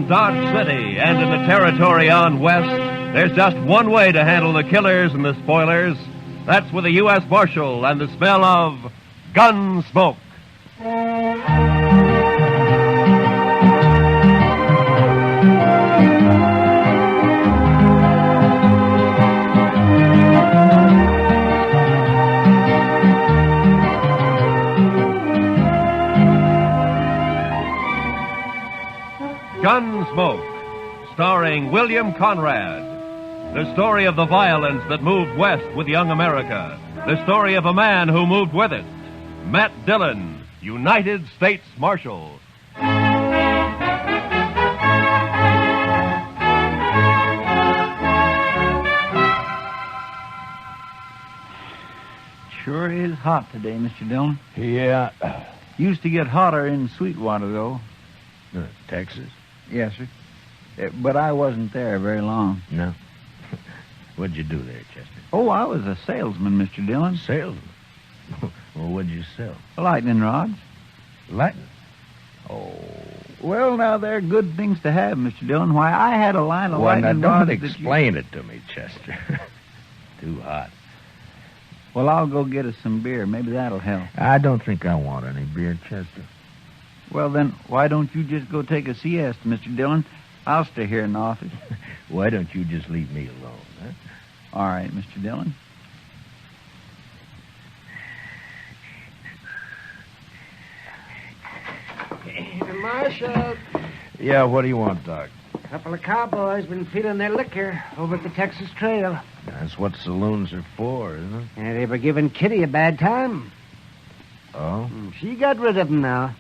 in Dodge City and in the territory on west, there's just one way to handle the killers and the spoilers. That's with a U.S. Marshal and the smell of Gunsmoke. Gunsmoke, starring William Conrad. The story of the violence that moved west with young America. The story of a man who moved with it. Matt Dillon, United States Marshal. Sure is hot today, Mr. Dillon. Yeah. Used to get hotter in Sweetwater, though. Texas? Yes, sir. But I wasn't there very long. No. What'd you do there, Chester? Oh, I was a salesman, Mr. Dillon. Salesman? Well, what'd you sell? Lightning rods. Lightning? Oh. Well, now, they're good things to have, Mr. Dillon. Why, I had a line of Well, now, lightning don't rods explain it to me, Chester. Too hot. Well, I'll go get us some beer. Maybe that'll help. I don't think I want any beer, Chester. Well, then, why don't you just go take a siesta, Mr. Dillon? I'll stay here in the office. Why don't you just leave me alone, huh? All right, Mr. Dillon. Marshal, Yeah, what do you want, Doc? a couple of cowboys been feeling their liquor over at the Texas Trail. That's what saloons are for, isn't it? And they were giving Kitty a bad time. Oh? She got rid of them now.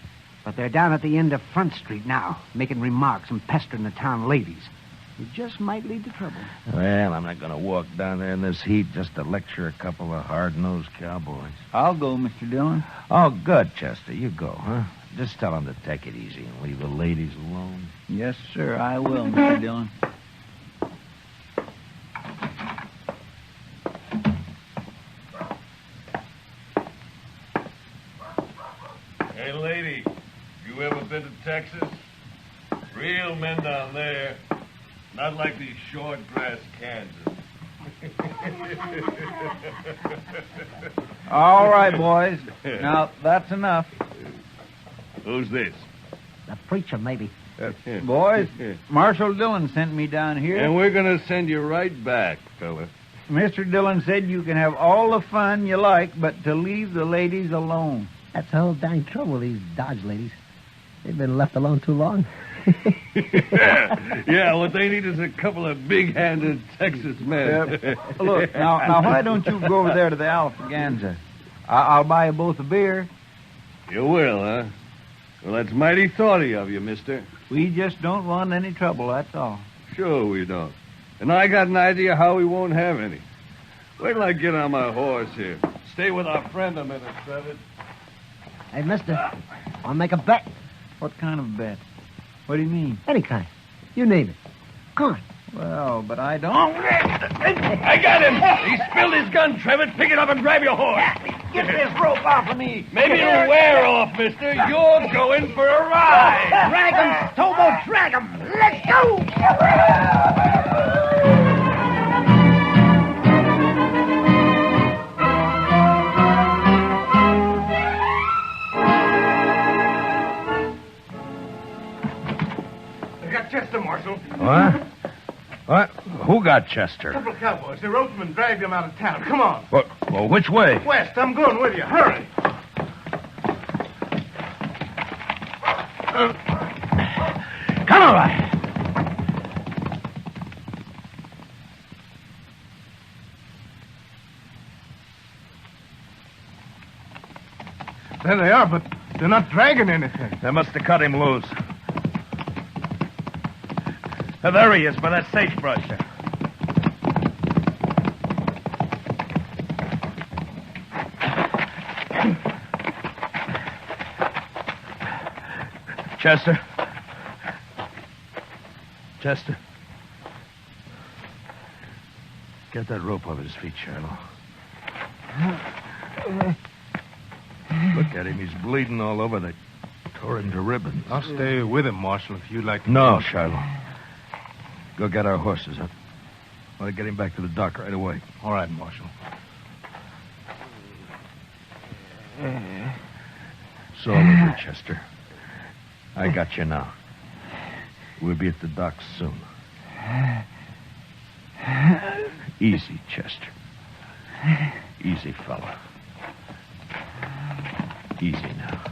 But they're down at the end of Front Street now, making remarks and pestering the town ladies. It just might lead to trouble. Well, I'm not going to walk down there in this heat just to lecture a couple of hard-nosed cowboys. I'll go, Mr. Dillon. Oh, good, Chester. You go, huh? Just tell them to take it easy and leave the ladies alone. Yes, sir, I will, Mr. Dillon. Hey, lady, you ever been to Texas? Real men down there. Not like these short grass Kansas. All right, boys. Now, that's enough. Who's this? The preacher, maybe. Boys, Marshal Dillon sent me down here. And we're going to send you right back, fella. Mr. Dillon said you can have all the fun you like, but to leave the ladies alone. That's the whole dang trouble with these Dodge ladies. They've been left alone too long. Yeah, what they need is a couple of big-handed Texas men. Look, now, why don't you go over there to the Alfaganza? I'll buy you both a beer. You will, huh? Well, that's mighty thoughty of you, mister. We just don't want any trouble, that's all. Sure we don't. And I got an idea how we won't have any. Wait till I get on my horse here. Stay with our friend a minute, Trevor. Hey, mister, want to make a bet? What kind of bet? What do you mean? Any kind. You name it. Come on. Well, but I don't... I got him! He spilled his gun, Trevor. Pick it up and grab your horse. Get this rope off of me. Maybe it'll wear off, mister. You're going for a ride. Drag him, Tobo, drag him. Let's go. I got Chester, Marshal. What? What? Who got Chester? A couple of cowboys. The ropemen dragged him out of town. Come on. Well, which way? West, I'm going with you. Hurry. Come on. There they are, but they're not dragging anything. They must have cut him loose. There he is, by that sagebrush. Chester. Chester. Get that rope off his feet, Shiloh. Look at him. He's bleeding all over. They tore him to ribbons. I'll stay with him, Marshal, if you'd like to. No, Shiloh. Go get our horses. I want to get him back to the dock right away. All right, Marshal. It's all over, Chester. I got you now. We'll be at the docks soon. Easy, Chester. Easy, fella. Easy now.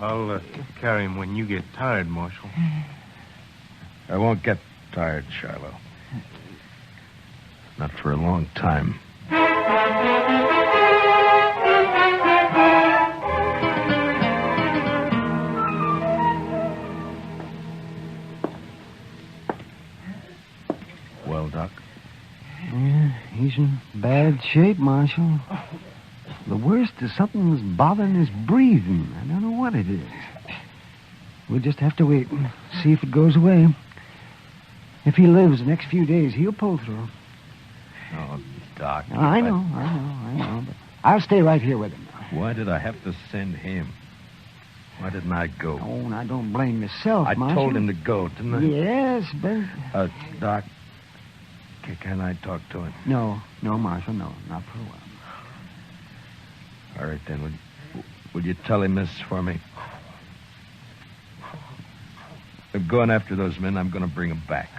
I'll carry him when you get tired, Marshal. I won't get tired, Shiloh. Not for a long time. Well, Doc? Yeah, he's in bad shape, Marshal. The worst is something's bothering his breathing. I don't know what it is. We'll just have to wait and see if it goes away. If he lives the next few days, he'll pull through. Oh, Doc. I know. But I'll stay right here with him. Why did I have to send him? Why didn't I go? Oh, and I don't blame myself, I Marshal. told him to go, didn't I? Yes, but... Doc, can I talk to him? No, Marshal, no. Not for a while. All right, then. Would you tell him this for me? I'm going after those men. I'm going to bring them back.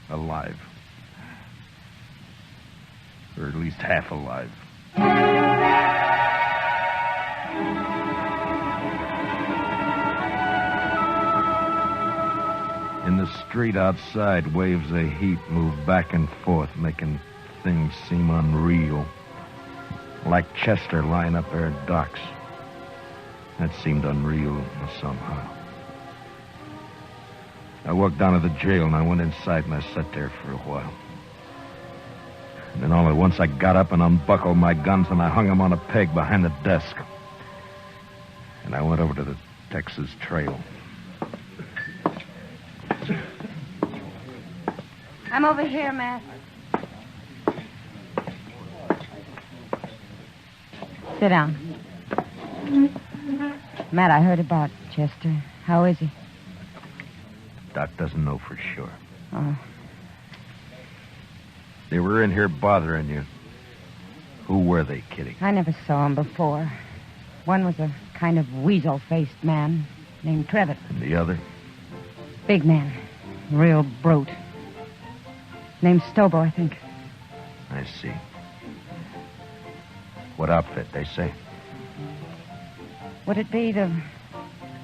Alive. Or at least half alive. In the street outside, waves of heat move back and forth, making things seem unreal. Like Chester lying up there at docks. That seemed unreal somehow. I walked down to the jail and I went inside and I sat there for a while. And then all at once I got up and unbuckled my guns and I hung them on a peg behind the desk. And I went over to the Texas Trail. I'm over here, Matt. Sit down. Matt, I heard about Chester. How is he? Doc doesn't know for sure. Oh. They were in here bothering you. Who were they, Kitty? I never saw him before. One was a kind of weasel-faced man named Trevitt. And the other? Big man. Real brute. Named Stobo, I think. I see. What outfit, they say? Would it be the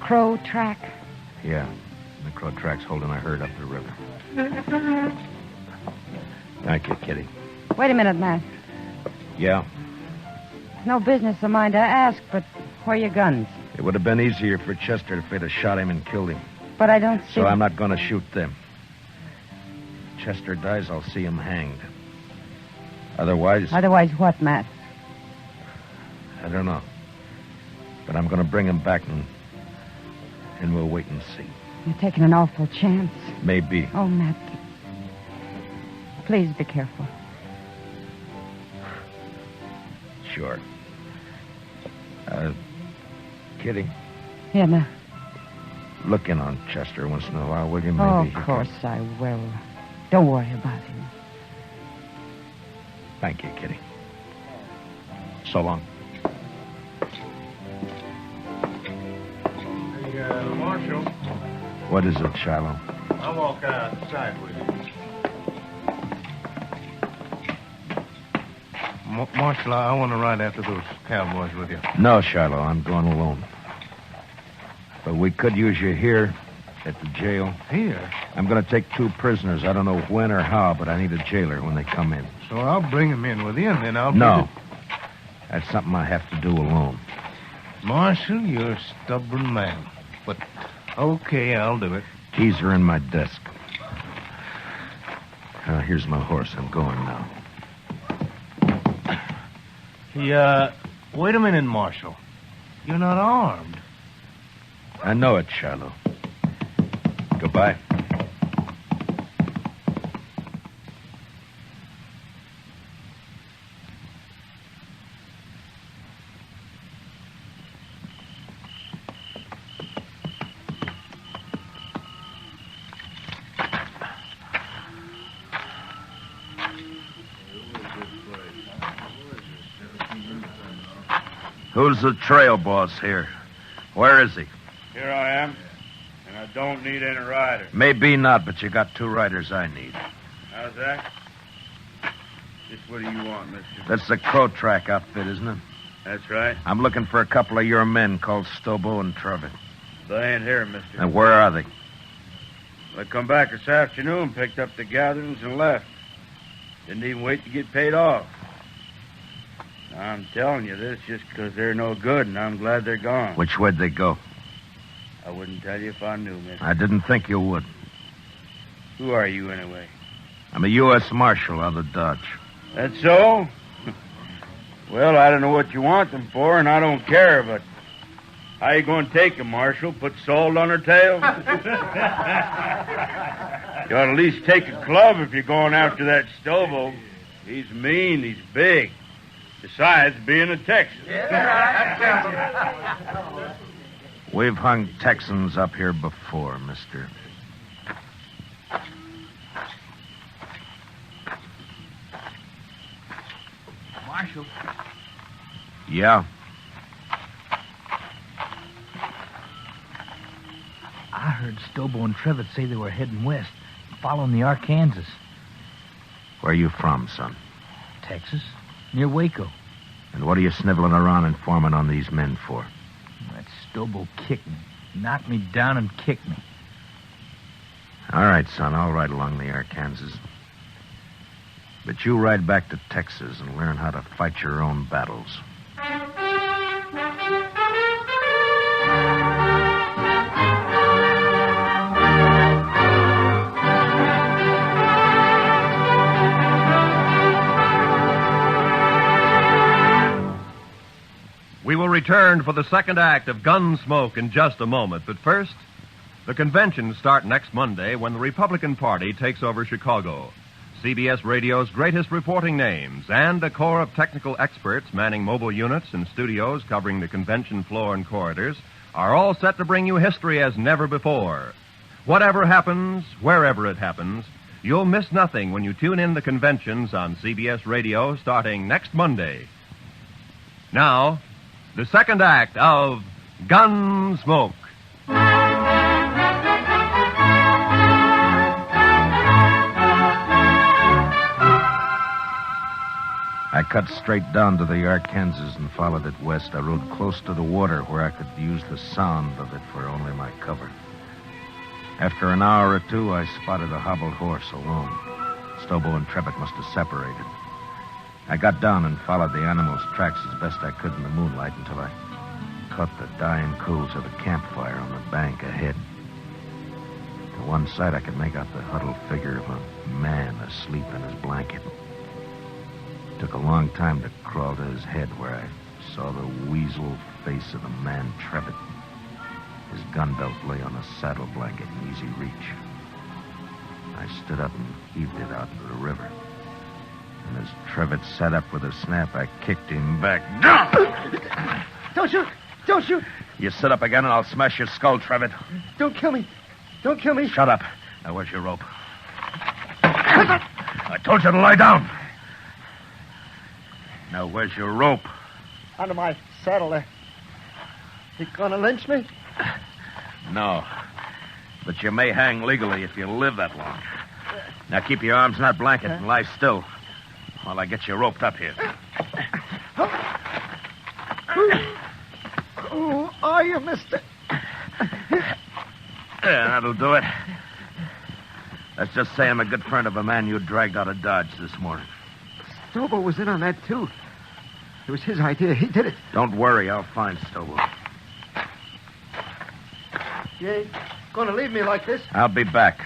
Crow Track? Yeah. The Crow Track's holding a herd up the river. Thank you, Kitty. Wait a minute, Matt. Yeah? It's no business of mine to ask, but where are your guns? It would have been easier for Chester if they'd have shot him and killed him. But I don't see... So I'm not going to shoot them. Chester dies, I'll see him hanged. Otherwise... Otherwise what, Matt? I don't know. But I'm going to bring him back and we'll wait and see. You're taking an awful chance. Maybe. Oh, Matt. Please be careful. Sure. Kitty, Yeah, Matt. look in on Chester once in a while, will you? Maybe Oh, he of can- course I will. Don't worry about him. Thank you, Kitty. So long. Hey, Marshal, What is it, Shiloh? I'll walk outside with you. Marshal, I want to ride after those cowboys with you. No, Shiloh, I'm going alone. But we could use you here at the jail. Here? I'm going to take 2 prisoners. I don't know when or how, but I need a jailer when they come in. So I'll bring them in with you, and then I'll... No. That's something I have to do alone. Marshal, you're a stubborn man. But, okay, I'll do it. Keys are in my desk. Here's my horse. I'm going now. Wait a minute, Marshal. You're not armed. I know it, Shiloh. Goodbye. Who's the trail boss here? Where is he? Here I am, and I don't need any rider. Maybe not, but you got 2 riders I need. How's that? Just what do you want, mister? That's the Crow Track outfit, isn't it? That's right. I'm looking for a couple of your men called Stobo and Trevor. They ain't here, mister. And where are they? They come back this afternoon, picked up the gatherings, and left. Didn't even wait to get paid off. I'm telling you this just because they're no good, and I'm glad they're gone. Which way'd they go? I wouldn't tell you if I knew, mister. I didn't think you would. Who are you, anyway? I'm a U.S. Marshal out of Dodge. That's so? Well, I don't know what you want them for, and I don't care, but how you going to take them, Marshal? Put salt on her tail? You ought to at least take a club if you're going after that Stobo. He's mean, he's big. Besides being a Texan. We've hung Texans up here before, mister. Marshal. Yeah? I heard Stobo and Trevitt say they were heading west, following the Arkansas. Where are you from, son? Texas, near Waco. And what are you sniveling around informing on these men for? That Stobo kicked me, knocked me down and kicked me. All right, son, I'll ride along the Arkansas. But you ride back to Texas and learn how to fight your own battles. We will return for the second act of Gunsmoke in just a moment. But first, the conventions start next Monday when the Republican Party takes over Chicago. CBS Radio's greatest reporting names and a corps of technical experts manning mobile units and studios covering the convention floor and corridors are all set to bring you history as never before. Whatever happens, wherever it happens, you'll miss nothing when you tune in the conventions on CBS Radio starting next Monday. Now, the second act of Gunsmoke. I cut straight down to the Arkansas and followed it west. I rode close to the water where I could use the sound of it for only my cover. After an hour or 2, I spotted a hobbled horse alone. Stobo and Trevitt must have separated. I got down and followed the animal's tracks as best I could in the moonlight until I caught the dying coals of a campfire on the bank ahead. To one side, I could make out the huddled figure of a man asleep in his blanket. It took a long time to crawl to his head where I saw the weasel face of the man Trevitt. His gun belt lay on a saddle blanket in easy reach. I stood up and heaved it out into the river. And as Trevitt sat up with a snap, I kicked him back. Don't shoot! Don't shoot! You sit up again and I'll smash your skull, Trevitt. Don't kill me! Don't kill me! Shut up. Now, where's your rope? I told you to lie down. Now, where's your rope? Under my saddle there. You gonna lynch me? No. But you may hang legally if you live that long. Now, keep your arms in that blanket and lie still while I get you roped up here. Who are you, mister? Yeah, that'll do it. Let's just say I'm a good friend of a man you dragged out of Dodge this morning. Stobo was in on that, too. It was his idea. He did it. Don't worry, I'll find Stobo. You ain't gonna leave me like this? I'll be back.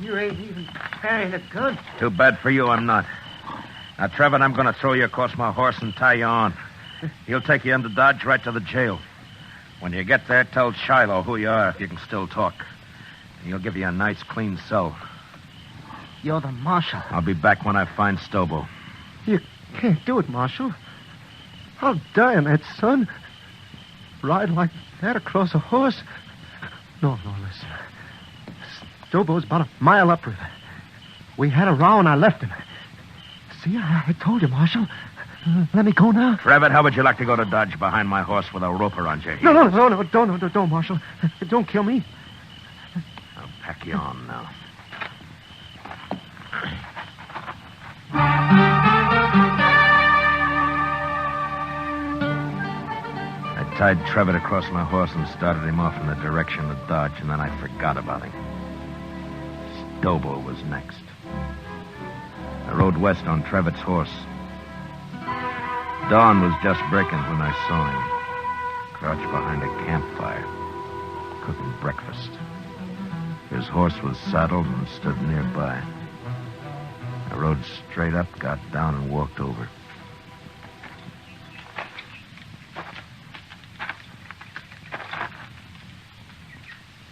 You ain't even carrying a gun. Too bad for you, I'm not. Now, Trevor, I'm going to throw you across my horse and tie you on. He'll take you into Dodge right to the jail. When you get there, tell Shiloh who you are if you can still talk. And he'll give you a nice, clean cell. You're the marshal. I'll be back when I find Stobo. You can't do it, Marshal. I'll die on that, son. Ride like that across a horse. No, listen. Stobo's about a mile upriver. We had a row and I left him. See, I told you, Marshal. Let me go now. Trevitt, how would you like to go to Dodge behind my horse with a rope around your heels? No, don't, Marshal. Don't kill me. I'll pack you on now. I tied Trevitt across my horse and started him off in the direction of Dodge, and then I forgot about him. Stobo was next. I rode west on Trevitt's horse. Dawn was just breaking when I saw him, crouched behind a campfire, cooking breakfast. His horse was saddled and stood nearby. I rode straight up, got down, and walked over.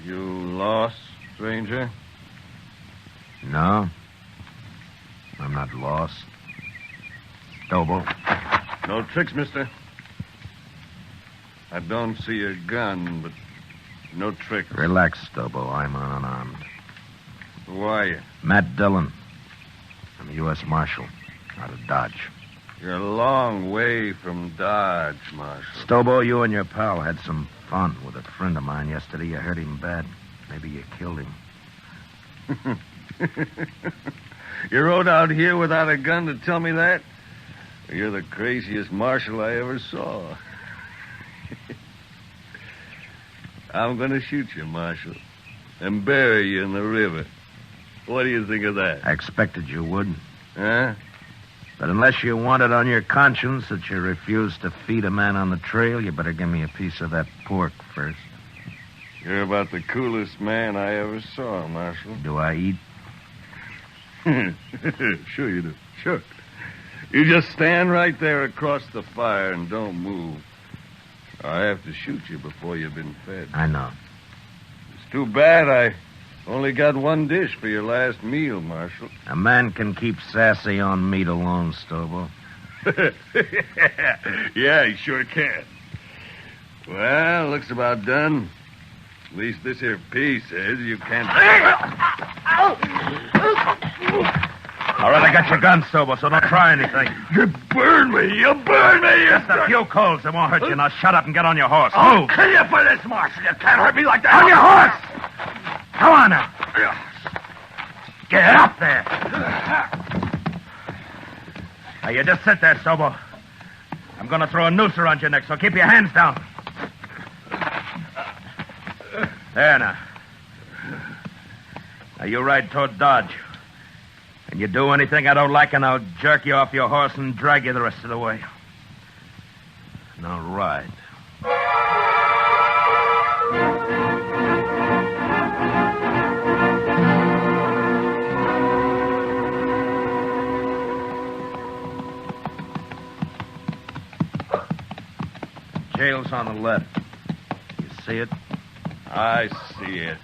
You lost, stranger? No. I'm not lost. Stobo. No tricks, mister. I don't see a gun, but no tricks. Relax, Stobo. I'm unarmed. Who are you? Matt Dillon. I'm a U.S. Marshal out of Dodge. You're a long way from Dodge, Marshal. Stobo, you and your pal had some fun with a friend of mine yesterday. You hurt him bad. Maybe you killed him. You rode out here without a gun to tell me that? You're the craziest marshal I ever saw. I'm going to shoot you, Marshal, and bury you in the river. What do you think of that? I expected you would. Huh? But unless you want it on your conscience that you refused to feed a man on the trail, you better give me a piece of that pork first. You're about the coolest man I ever saw, Marshal. Do I eat? Sure you do. Sure. You just stand right there across the fire and don't move. I have to shoot you before you've been fed. I know. It's too bad I only got one dish for your last meal, Marshal. A man can keep sassy on meat alone, Stobo. Yeah, he sure can. Well, looks about done. At least this here piece says you can't... All right, I got your gun, Stobo, so don't try anything. You burn me! You burn me! Just a few colds. It won't hurt you. Now shut up and get on your horse. I'll kill you for this, Marshal. You can't hurt me like that. On your horse! Come on now. Get up there. Now, you just sit there, Stobo. I'm going to throw a noose around your neck, so keep your hands down. There now. Now, you ride toward Dodge. And you do anything I don't like, and I'll jerk you off your horse and drag you the rest of the way. Now ride. Jail's on the left. You see it? I see it.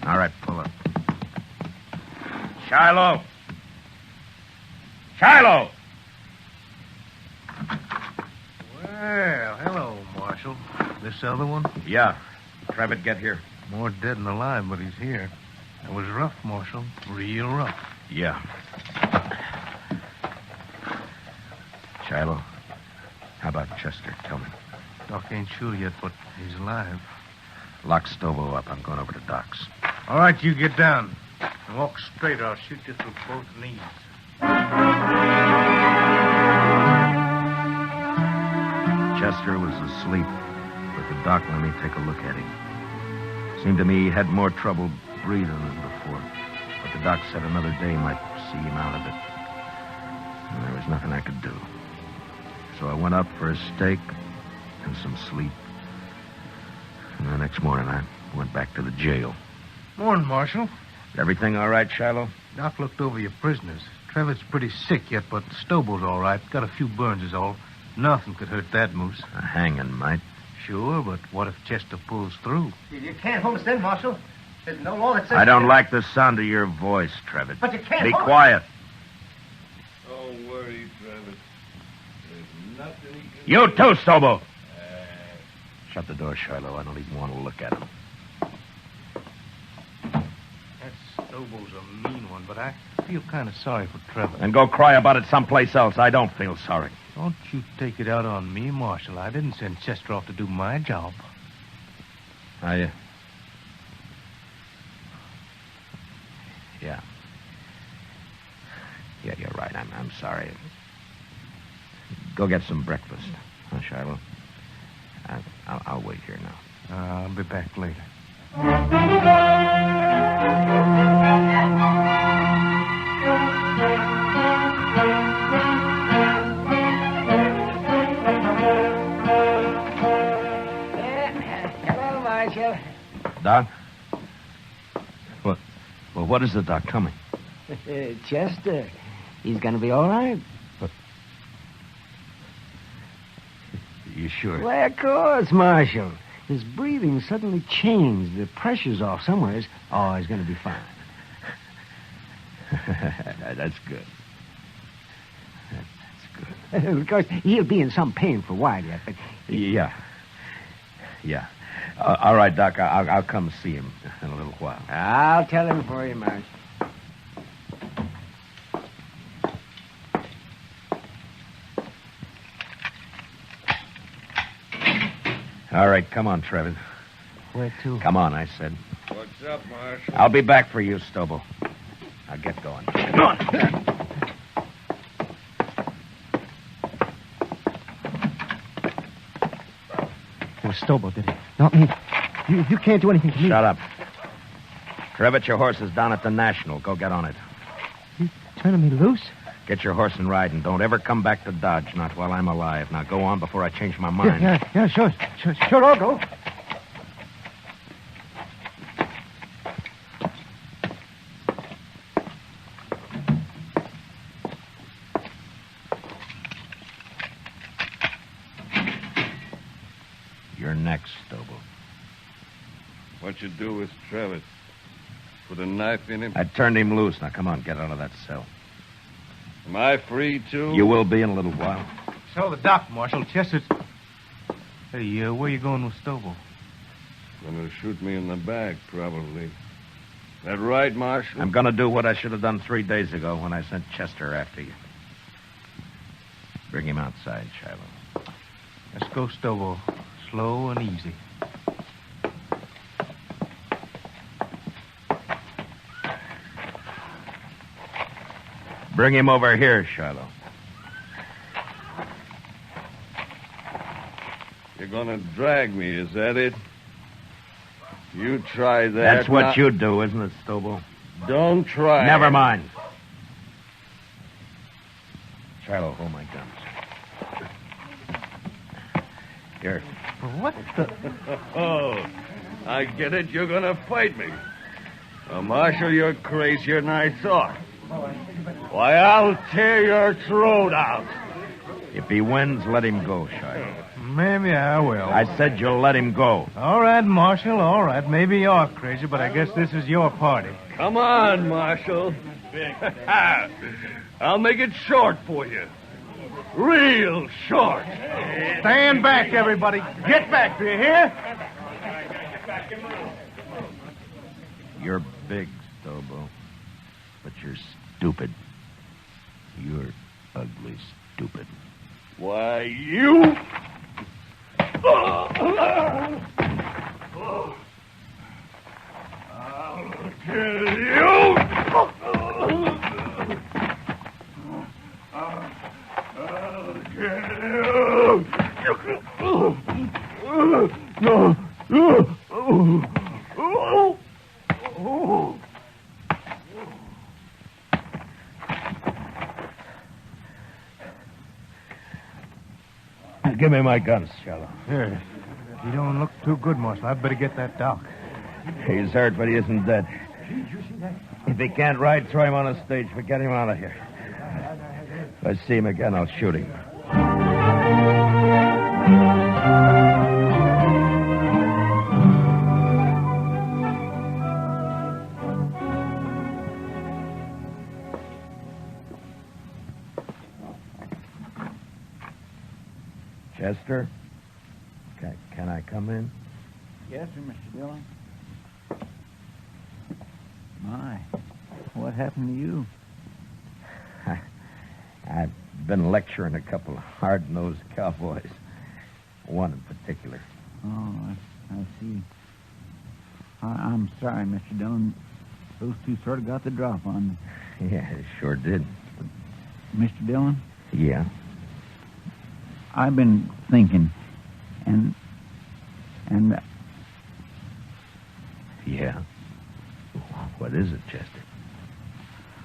All right, pull up. Shiloh! Shiloh! Well, hello, Marshal. This other one? Yeah. Trevitt, get here. More dead than alive, but he's here. It was rough, Marshal. Real rough. Yeah. Shiloh, how about Chester? Tell me. Doc ain't sure yet, but he's alive. Lock Stobo up. I'm going over to Doc's. All right, you get down. And walk straight, or I'll shoot you through both knees. Chester was asleep, but the doc let me take a look at him. Seemed to me he had more trouble breathing than before. But the doc said another day might see him out of it. And there was nothing I could do. So I went up for a steak and some sleep. And the next morning I went back to the jail. Morning, Marshal. Everything all right, Shiloh? Doc looked over your prisoners. Trevitt's pretty sick yet, but Stobo's all right. Got a few burns is all. Nothing could hurt that moose. A hanging might. Sure, but what if Chester pulls through? You can't hold us in, Marshal. There's no law that says... I don't like the sound of your voice, Trevitt. But you can't Be hold us. quiet. Don't worry, Trevitt. There's nothing he can... You too, Stobo. Shut the door, Shiloh. I don't even want to look at him. Stobo's a mean one, but I feel kind of sorry for Trevor. And go cry about it someplace else. I don't feel sorry. Don't you take it out on me, Marshal. I didn't send Chester off to do my job. Yeah. Yeah, you're right. I'm sorry. Go get some breakfast, huh, Shiloh? I'll wait here now. I'll be back later. Hello, Marshal. Doc? Well, what is the doc coming? Chester, he's going to be all right. You sure? Why, of course, Marshal. His breathing suddenly changed. The pressure's off somewhere. Oh, he's going to be fine. That's good. Of course, he'll be in some pain for a while yet, but... Yeah. All right, Doc, I'll come see him in a little while. I'll tell him for you, Marshal. All right, come on, Trevor. Where to? Come on, I said. What's up, Marshal? I'll be back for you, Stobo. Now get going. Come on. It was Stobo, did he? Not me. You can't do anything to me. Shut up. Trevitt, your horse is down at the National. Go get on it. You turning me loose? Get your horse and ride, and don't ever come back to Dodge, not while I'm alive. Now go on before I change my mind. Yeah, sure, I'll go. You're next, Stobo. What you do with Travis? Put a knife in him? I turned him loose. Now come on, get out of that cell. Am I free, too? You will be in a little while. So the doc, Marshal. Chester's... Hey, where you going with Stobo? Gonna shoot me in the back, probably. That right, Marshal? I'm going to do what I should have done 3 days ago when I sent Chester after you. Bring him outside, Shiloh. Let's go, Stobo. Slow and easy. Bring him over here, Shiloh. You're gonna drag me, is that it? You try that. That's what now. you do, isn't it, Stobo? Don't try. Never mind. Shiloh, hold my guns. Here. What the... Oh, I get it. You're gonna fight me. Well, Marshal, you're crazier than I thought. Why, I'll tear your throat out. If he wins, let him go, Shiloh. Maybe I will. I said you'll let him go. All right, Marshal, all right. Maybe you're crazy, but I guess this is your party. Come on, Marshal. I'll make it short for you. Real short. Stand back, everybody. Get back, do you hear? You're big, Stobo, but you're stupid. You're ugly stupid. Why, you... I'll kill you. I'll Give me my guns, Shiloh. Here. You don't look too good, Marshal. I'd better get that doc. He's hurt, but he isn't dead. If he can't ride, throw him on a stage, but get him out of here. If I see him again, I'll shoot him. Chester? Can I come in? Yes, sir, Mr. Dillon. My, What happened to you? I've been lecturing a couple of hard-nosed cowboys. One in particular. Oh, I see. I'm sorry, Mr. Dillon. Those two sort of got the drop on me. Yeah, it sure did. Mr. Dillon? Yeah? I've been thinking, and Yeah? What is it, Chester?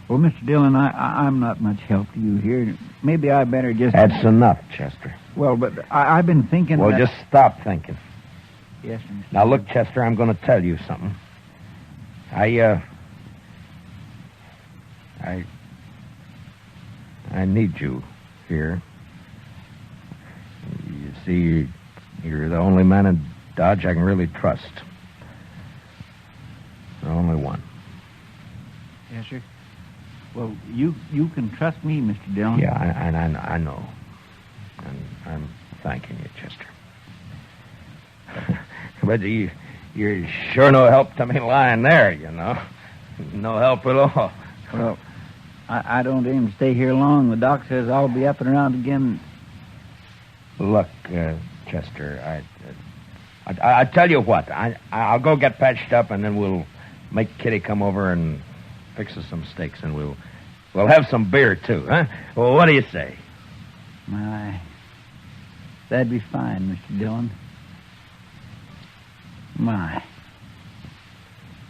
well, Mr. Dillon, I'm not much help to you here. Maybe I better just... That's enough, Chester. Well, but I've been thinking Well, that... just stop thinking. Yes, sir, Mr. Now, look, Chester, I'm going to tell you something. I need you here. You see, you're the only man in Dodge I can really trust. The only one. Yes, sir. Well, you can trust me, Mr. Dillon. Yeah, I know. And I'm thanking you, Chester. But you're sure no help to me lying there, you know. No help at all. Well, I don't aim to stay here long. The doc says I'll be up and around again. Look, Chester, I tell you what. I'll go get patched up, and then we'll make Kitty come over and fix us some steaks, and we'll have some beer too, huh? Well, what do you say? My, that'd be fine, Mr. Dillon. My,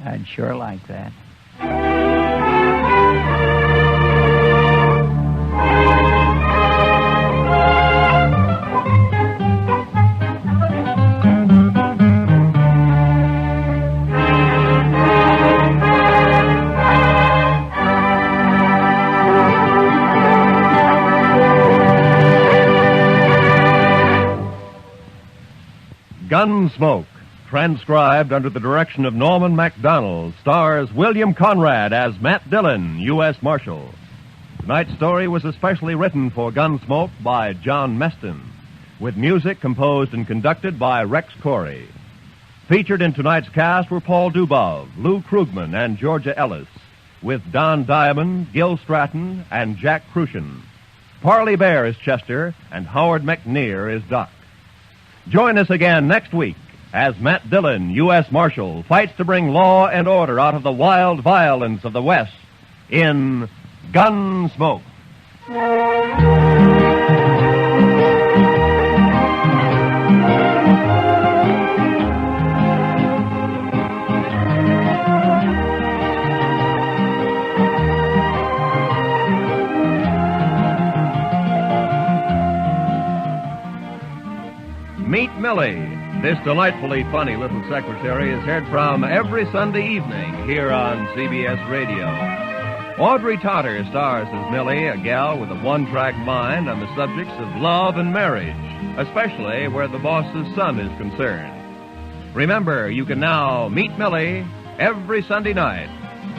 I'd sure like that. Gunsmoke, transcribed under the direction of Norman MacDonald, stars William Conrad as Matt Dillon, U.S. Marshal. Tonight's story was especially written for Gunsmoke by John Meston, with music composed and conducted by Rex Corey. Featured in tonight's cast were Paul Dubov, Lou Krugman, and Georgia Ellis, with Don Diamond, Gil Stratton, and Jack Crucian. Parley Bear is Chester, and Howard McNear is Doc. Join us again next week as Matt Dillon, U.S. Marshal, fights to bring law and order out of the wild violence of the West in Gunsmoke. Meet Millie. This delightfully funny little secretary is heard from every Sunday evening here on CBS Radio. Audrey Totter stars as Millie, a gal with a one-track mind on the subjects of love and marriage, especially where the boss's son is concerned. Remember, you can now meet Millie every Sunday night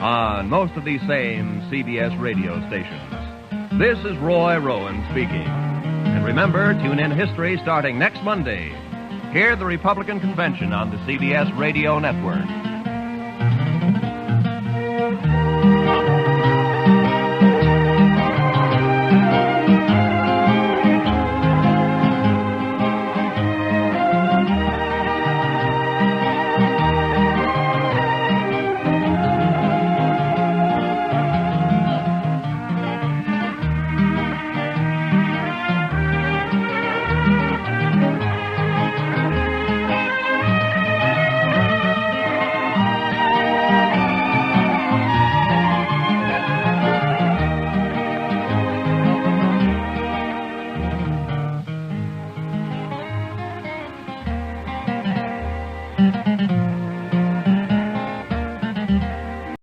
on most of these same CBS radio stations. This is Roy Rowan speaking. And remember, tune in History starting next Monday. Hear the Republican Convention on the CBS Radio Network.